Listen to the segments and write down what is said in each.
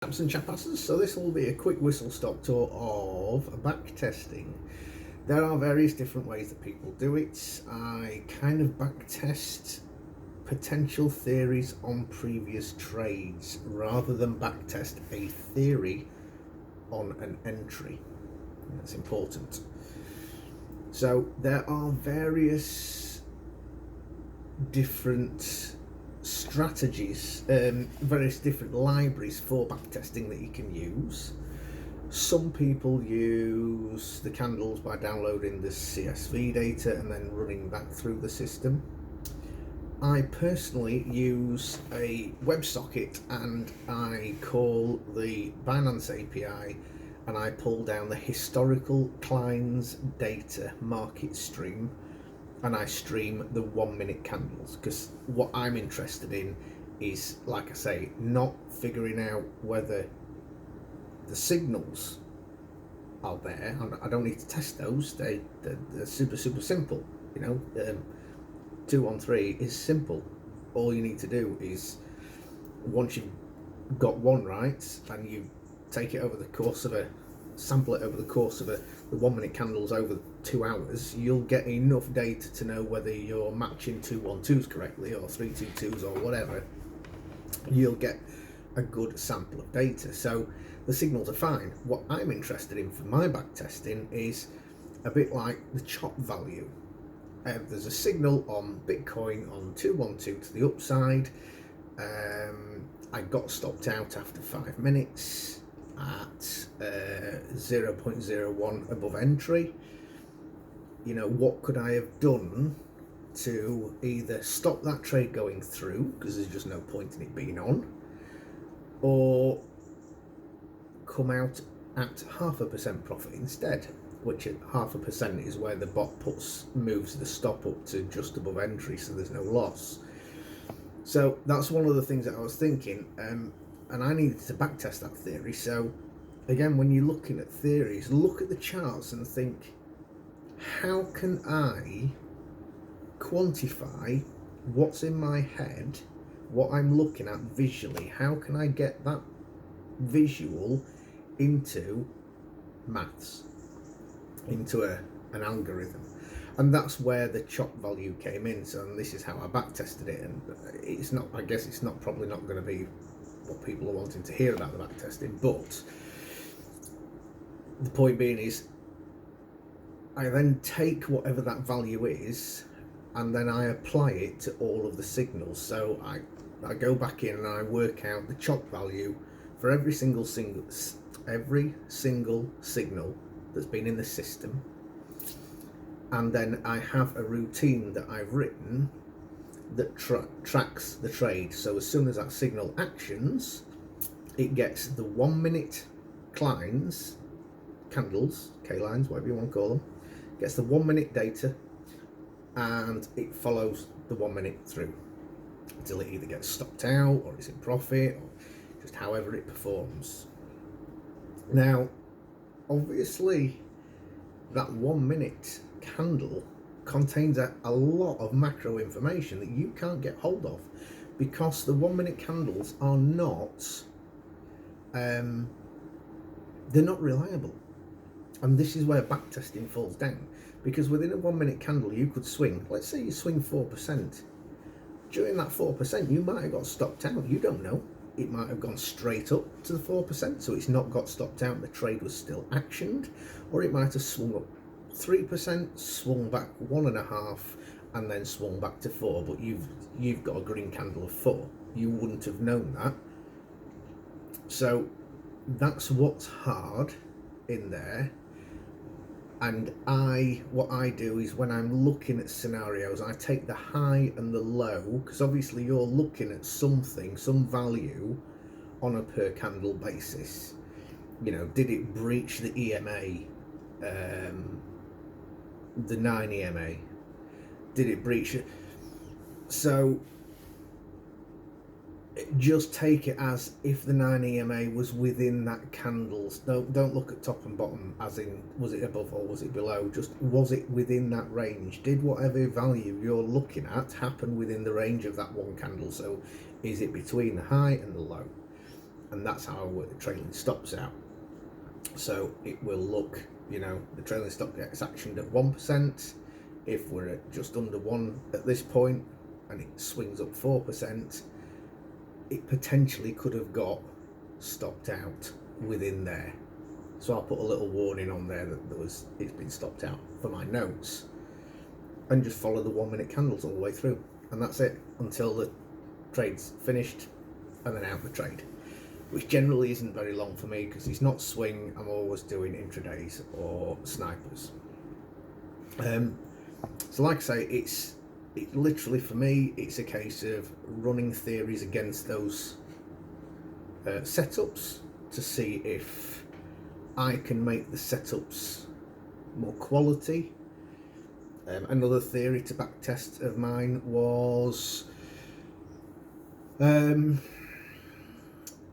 Chaps and chapasses, so this will be a quick whistle stop tour of backtesting. There are various different ways that people do it. I kind of backtest potential theories on previous trades rather than backtest a theory on an entry. That's important. So there are various different strategies, various different libraries for backtesting that you can use. Some people use the candles by downloading the CSV data and then running that through the system. I personally use a WebSocket and I call the Binance API and I pull down the historical Klein's data market stream and I stream the 1 minute candles, because what I'm interested in is, like I say, not figuring out whether the signals are there. I don't need to test those. They're super simple. 213 is simple. All you need to do is, once you've got one right and you take it over the course of sample it over the course of the 1 minute candles over 2 hours, you'll get enough data to know whether you're matching 212s correctly or 322s or whatever. You'll get a good sample of data, so the signals are fine. What I'm interested in for my back testing is a bit like the chop value. There's a signal on Bitcoin on 212 to the upside. I got stopped out after 5 minutes at 0.01 above entry. What could I have done to either stop that trade going through, because there's just no point in it being on, or come out at 0.5% profit instead, which at 0.5% is where the bot moves the stop up to just above entry, so there's no loss. So that's one of the things that I was thinking, and I needed to backtest that theory. So again, when you're looking at theories, look at the charts and think, how can I quantify what's in my head, what I'm looking at visually? How can I get that visual into maths, into an algorithm? And that's where the chop value came in. So, and this is how I backtested it. And it's not, I guess it's not probably not going to be what people are wanting to hear about the backtesting, but the point being is, I then take whatever that value is and then I apply it to all of the signals. So I go back in and I work out the chop value for every single signal that's been in the system, and then I have a routine that I've written that tracks the trade. So as soon as that signal actions, it gets the 1 minute candles, K-lines, whatever you want to call them, gets the 1 minute data, and it follows the 1 minute through until it either gets stopped out or it's in profit, or just however it performs. Now, obviously, that 1 minute candle contains a lot of macro information that you can't get hold of, because the 1 minute candles are not they're not reliable. And this is where backtesting falls down, because within a 1 minute candle you could swing, let's say you swing 4%. During that 4% you might have got stopped out, you don't know. It might have gone straight up to the 4%, so it's not got stopped out, the trade was still actioned, or it might have swung up 3%, swung back 1.5%, and then swung back to 4%, but you've got a green candle of 4. You wouldn't have known that. So that's what's hard in there. And what I do is, when I'm looking at scenarios, I take the high and the low, because obviously you're looking at something, some value on a per candle basis. Did it breach the EMA, the 9 EMA? Did it breach it? So just take it as if the 9 EMA was within that candles. Don't look at top and bottom as in was it above or was it below. Just was it within that range? Did whatever value you're looking at happen within the range of that one candle? So is it between the high and the low? and that's how I work the trailing stops out. So it will look, the trailing stop gets actioned at 1%. If we're at just under 1 at this point and it swings up 4%, it potentially could have got stopped out within there. So I'll put a little warning on there that it's been stopped out for my notes, and just follow the 1 minute candles all the way through, and that's it until the trade's finished, and then out the trade, which generally isn't very long for me because it's not swing. I'm always doing intradays or snipers. So like I say, it literally for me, it's a case of running theories against those setups to see if I can make the setups more quality. Another theory to backtest of mine was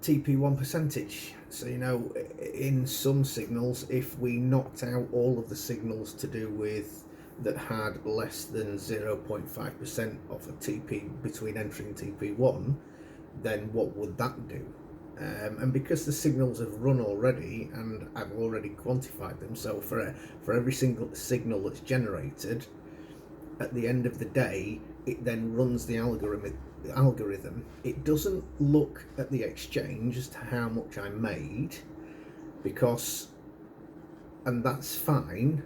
TP1 percentage. So in some signals, if we knocked out all of the signals to do with that had less than 0.5% of a TP between entry and TP1, then what would that do? And because the signals have run already and I've already quantified them, so for every single signal that's generated, at the end of the day, it then runs the algorithm. It doesn't look at the exchange as to how much I made, and that's fine,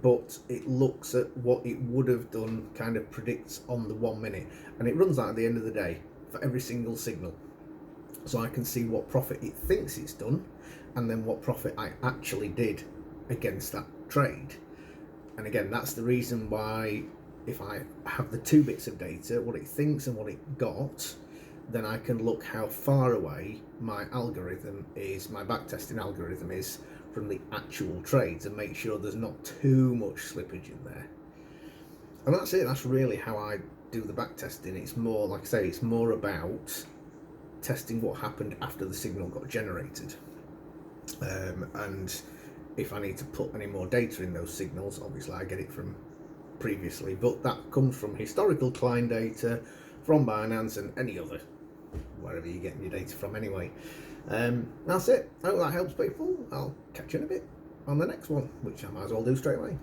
but it looks at what it would have done, kind of predicts on the 1 minute, and it runs that at the end of the day for every single signal. So I can see what profit it thinks it's done, and then what profit I actually did against that trade. And again, that's the reason why, if I have the 2 bits of data, what it thinks and what it got, then I can look how far away my backtesting algorithm is from the actual trades, and make sure there's not too much slippage in there. And that's it. That's really how I do the backtesting. It's more, like I say, it's more about testing what happened after the signal got generated, and if I need to put any more data in those signals, obviously I get it from previously, but that comes from historical client data, from Binance, and any other, wherever you're getting your data from anyway. That's it. I hope that helps people. I'll catch you in a bit on the next one, which I might as well do straight away.